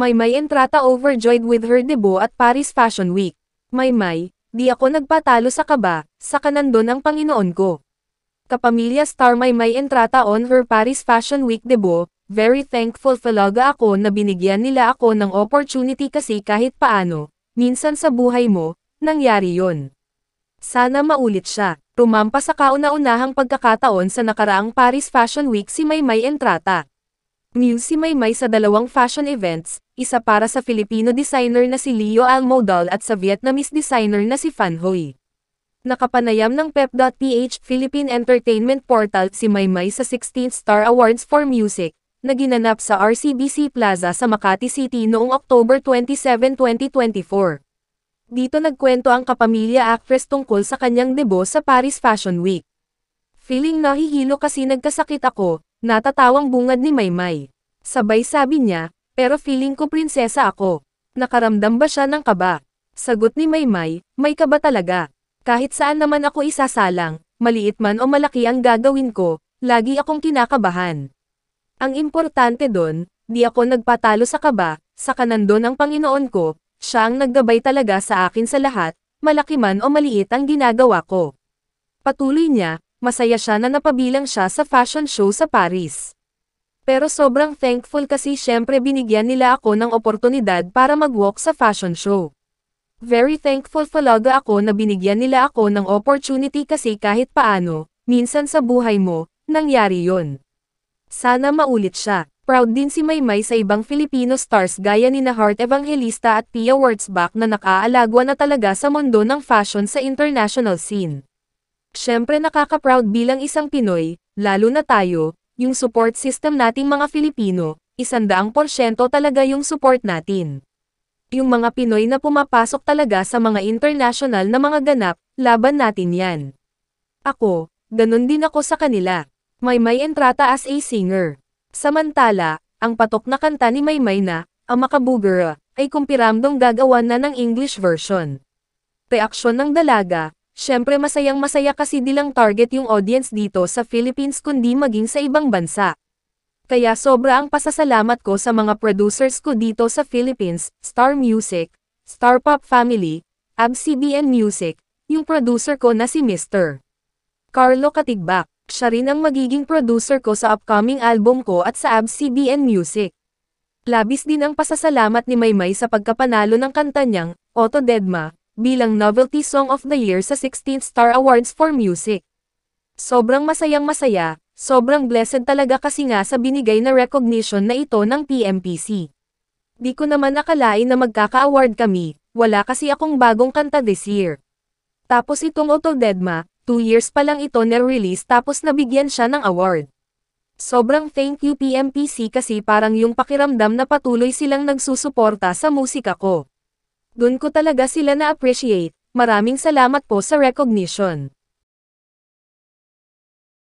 Maymay Entrata overjoyed with her debut at Paris Fashion Week. Maymay, di ako nagpatalo sa kaba, saka nandun ang Panginoon ko. Kapamilya star Maymay Entrata on her Paris Fashion Week debut, very thankful talaga ako na binigyan nila ako ng opportunity kasi kahit paano, minsan sa buhay mo, nangyari yon. Sana maulit siya. Rumampa sa kauna-unahang pagkakataon sa nakaraang Paris Fashion Week si Maymay Entrata. Muse si Maymay sa dalawang fashion events, isa para sa Filipino designer na si Leo Almodal at sa Vietnamese designer na si Phan Huy. Nakapanayam ng Pep.ph Philippine Entertainment Portal si Maymay sa 16th Star Awards for Music, na ginanap sa RCBC Plaza sa Makati City noong October 27, 2024. Dito nagkwento ang kapamilya actress tungkol sa kanyang debut sa Paris Fashion Week. Feeling nahihilo kasi nagkasakit ako, natatawang bungad ni Maymay. Sabay sabi niya, pero feeling ko prinsesa ako. Nakaramdam ba siya ng kaba? Sagot ni Maymay, may kaba talaga. Kahit saan naman ako isasalang, maliit man o malaki ang gagawin ko, lagi akong kinakabahan. Ang importante doon, di ako nagpatalo sa kaba, saka nandun ang Panginoon ko, siya ang naggabay talaga sa akin sa lahat, malaki man o maliit ang ginagawa ko. Patuloy niya, masaya siya na napabilang siya sa fashion show sa Paris. Pero sobrang thankful kasi syempre binigyan nila ako ng oportunidad para mag-walk sa fashion show. Very thankful talaga ako na binigyan nila ako ng opportunity kasi kahit paano, minsan sa buhay mo, nangyari yon. Sana maulit siya. Proud din si Maymay sa ibang Filipino stars gaya ni na Heart Evangelista at Pia Wurtzbach na nakaalagwa na talaga sa mundo ng fashion sa international scene. Syempre nakaka-proud bilang isang Pinoy, lalo na tayo, yung support system nating mga Filipino, 100% talaga yung support natin. Yung mga Pinoy na pumapasok talaga sa mga international na mga ganap, laban natin yan. Ako, ganun din ako sa kanila. Maymay Entrata as a singer. Samantala, ang patok na kanta ni Maymay na, ang Makabugera, ay kumpiramdong gagawan na ng English version. Reaksyon ng dalaga, syempre masayang masaya kasi di lang target yung audience dito sa Philippines kundi maging sa ibang bansa. Kaya sobra ang pasasalamat ko sa mga producers ko dito sa Philippines, Star Music, Star Pop Family, ABS-CBN Music, yung producer ko na si Mr. Carlo Katigbak. Siya rin ang magiging producer ko sa upcoming album ko at sa ABS-CBN Music. Labis din ang pasasalamat ni Maymay sa pagkapanalo ng kanta niyang, Otto Dedma, bilang Novelty Song of the Year sa 16th Star Awards for Music. Sobrang masayang masaya, sobrang blessed talaga kasi nga sa binigay na recognition na ito ng PMPC. Di ko naman akalain na magkaka-award kami, wala kasi akong bagong kanta this year. Tapos itong Otto Dedma, 2 years pa lang ito na-release tapos nabigyan siya ng award. Sobrang thank you PMPC kasi parang yung pakiramdam na patuloy silang nagsusuporta sa musika ko. Doon ko talaga sila na-appreciate, maraming salamat po sa recognition.